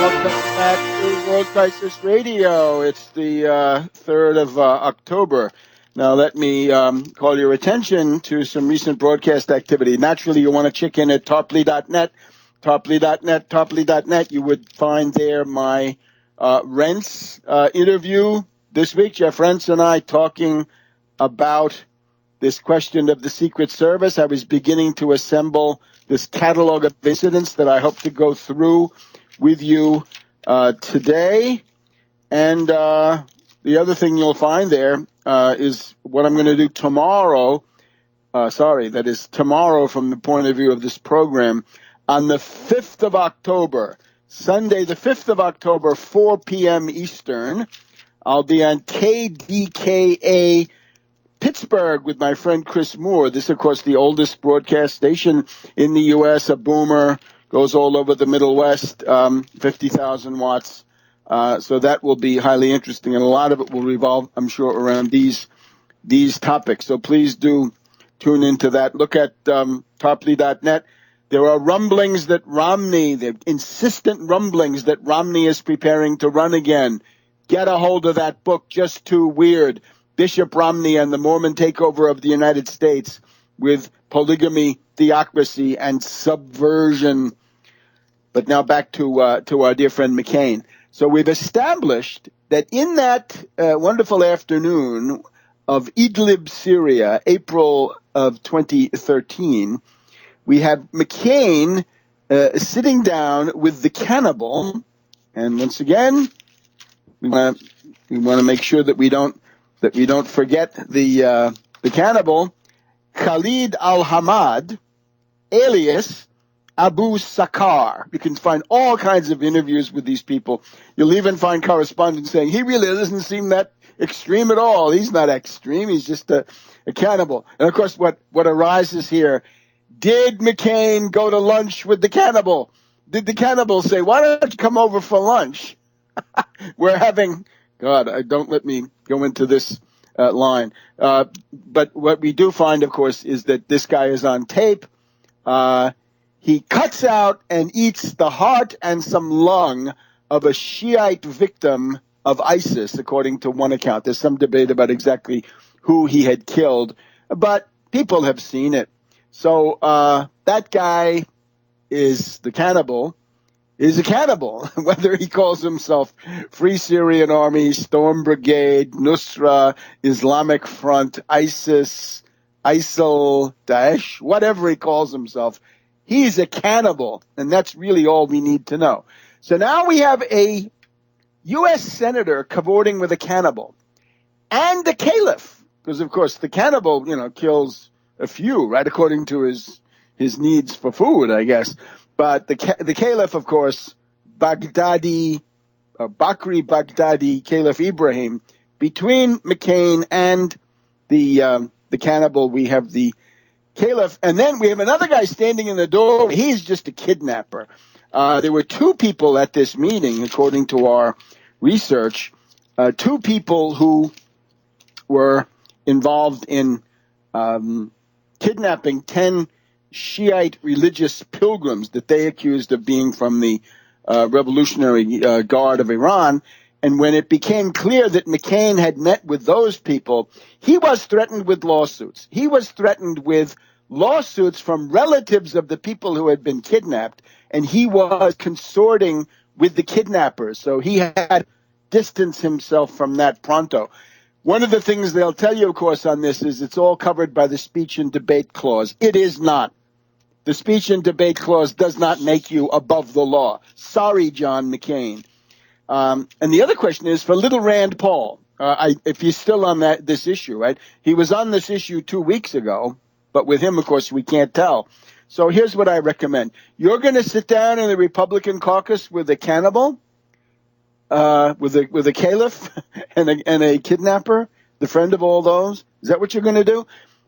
welcome back to World Crisis Radio. It's the 3rd of October. Now, let me call your attention to some recent broadcast activity. Naturally, you want to check in at tarpley.net, tarpley.net. You would find there my Rents interview this week. Jeff Rents and I talking about this question of the Secret Service. I was beginning to assemble this catalog of incidents that I hope to go through with you today. And the other thing you'll find there is what I'm going to do tomorrow. That is tomorrow from the point of view of this program. On the 5th of October, Sunday the 5th of October, 4 p.m. Eastern, I'll be on KDKA Pittsburgh with my friend Chris Moore. This, of course, the oldest broadcast station in the U.S., a boomer, goes all over the Middle West, 50,000 watts. So that will be highly interesting, and a lot of it will revolve, I'm sure, around these topics. So please do tune into that. Look at tarpley.net. There are rumblings that the insistent rumblings that Romney is preparing to run again. Get a hold of that book, Just Too Weird, Bishop Romney and the Mormon Takeover of the United States with Polygamy, Theocracy, and Subversion. But now back to our dear friend McCain. So we've established that in that wonderful afternoon of Idlib, Syria, April of 2013, we have McCain sitting down with the cannibal. And once again, we want to make sure that we don't forget the cannibal, Khalid al-Hamad, alias Abu Sakar. You can find all kinds of interviews with these people. You'll even find correspondents saying, he really doesn't seem that extreme at all. He's not extreme. He's just a cannibal. And, of course, what arises here, did McCain go to lunch with the cannibal? Did the cannibal say, why don't you come over for lunch? We're having, don't let me go into this line. But what we do find, of course, is that this guy is on tape. He cuts out and eats the heart and some lung of a Shiite victim of ISIS, according to one account. There's some debate about exactly who he had killed, but people have seen it. So that guy is a cannibal, whether he calls himself Free Syrian Army, Storm Brigade, Nusra, Islamic Front, ISIS, ISIL, Daesh, whatever he calls himself. He's a cannibal, and that's really all we need to know. So now we have a U.S. senator cavorting with a cannibal and the caliph, because, of course, the cannibal, kills a few, right, according to his needs for food, I guess. But the caliph, of course, Bakri Baghdadi, Caliph Ibrahim. Between McCain and the cannibal, we have the caliph, and then we have another guy standing in the door. He's just a kidnapper. There were two people at this meeting, according to our research, two people who were involved in kidnapping 10 Shiite religious pilgrims that they accused of being from the Revolutionary Guard of Iran. And when it became clear that McCain had met with those people, he was threatened with lawsuits. He was threatened with lawsuits from relatives of the people who had been kidnapped, and he was consorting with the kidnappers. So he had distanced himself from that pronto. One of the things they'll tell you, of course, on this is it's all covered by the speech and debate clause. It is not. The speech and debate clause does not make you above the law. Sorry, John McCain. And the other question is for little Rand Paul. If he's still on this issue, right? He was on this issue 2 weeks ago, but with him, of course, we can't tell. So here's what I recommend. You're going to sit down in the Republican caucus with a cannibal, with a caliph and a kidnapper, the friend of all those. Is that what you're going to do?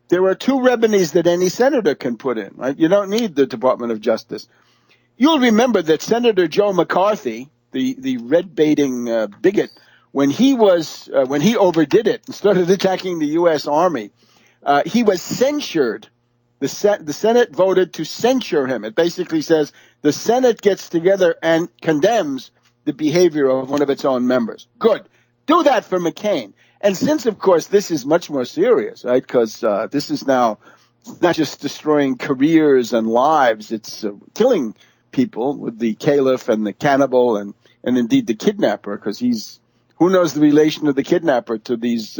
There are two remedies that any senator can put in, right? You don't need the Department of Justice. You'll remember that Senator Joe McCarthy, the red-baiting bigot, when he overdid it and started attacking the U.S. Army, he was censured. The Senate voted to censure him. It basically says the Senate gets together and condemns, the behavior of one of its own members. Good. Do that for McCain. And since, of course, this is much more serious, right, because this is now not just destroying careers and lives, it's killing people with the caliph and the cannibal and indeed the kidnapper, because who knows the relation of the kidnapper to these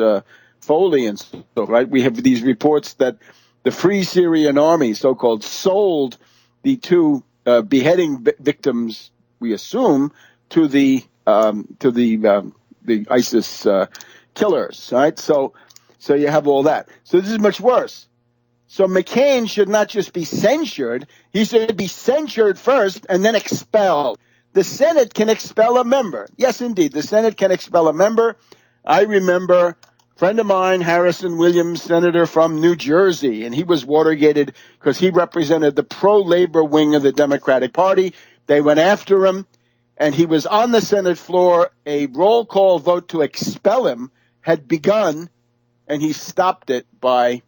Foley and so, right? We have these reports that the Free Syrian Army, so-called, sold the two beheading victims, we assume, to the ISIS killers, right? So you have all that. So this is much worse. So McCain should not just be censured, he should be censured first and then expelled. The Senate can expel a member. Yes, indeed, the Senate can expel a member. I remember a friend of mine, Harrison Williams, senator from New Jersey, and he was Watergated because he represented the pro-labor wing of the Democratic Party. They went after him, and he was on the Senate floor. A roll call vote to expel him had begun, and he stopped it by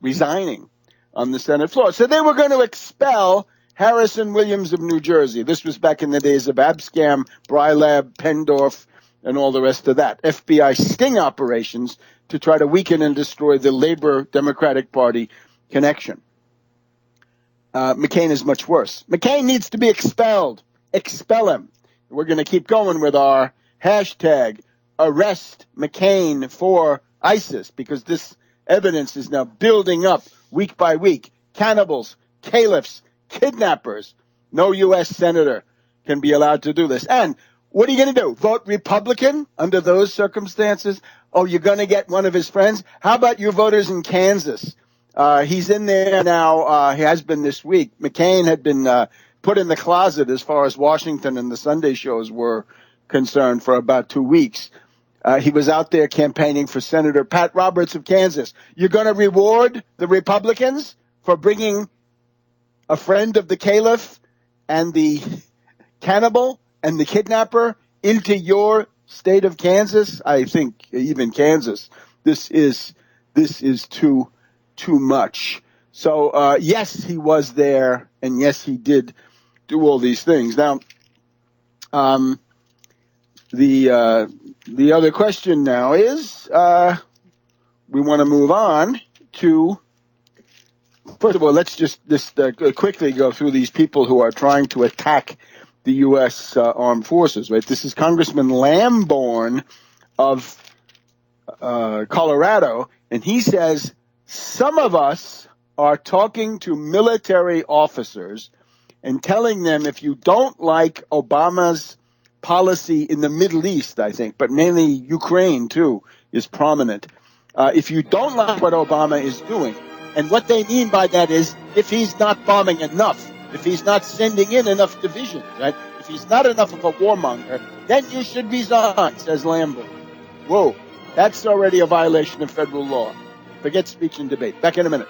resigning on the Senate floor. So they were going to expel Harrison Williams of New Jersey. This was back in the days of Abscam, Brylab, Pendorf, and all the rest of that. FBI sting operations to try to weaken and destroy the Labor Democratic Party connection. McCain is much worse. McCain needs to be expelled. Expel him. We're going to keep going with our hashtag arrest McCain for ISIS, because this evidence is now building up week by week. Cannibals, caliphs, kidnappers. No U.S. senator can be allowed to do this. And what are you going to do? Vote Republican under those circumstances? Oh, you're going to get one of his friends? How about your voters in Kansas? He's in there now. He has been this week. McCain had been put in the closet as far as Washington and the Sunday shows were concerned for about 2 weeks. He was out there campaigning for Senator Pat Roberts of Kansas. You're going to reward the Republicans for bringing a friend of the caliph and the cannibal and the kidnapper into your state of Kansas? I think even Kansas, this is too much. So yes, he was there, and yes, he did do all these things. Now, the other question now is we want to move on to. First of all, let's just quickly go through these people who are trying to attack the U.S. Armed Forces. Right, this is Congressman Lamborn of Colorado, and he says some of us are talking to military officers and telling them if you don't like Obama's policy in the Middle East, I think, but mainly Ukraine too is prominent. If you don't like what Obama is doing, and what they mean by that is if he's not bombing enough, if he's not sending in enough divisions, right? If he's not enough of a warmonger, then you should resign, says Lamborn. Whoa, that's already a violation of federal law. Forget speech and debate. Back in a minute.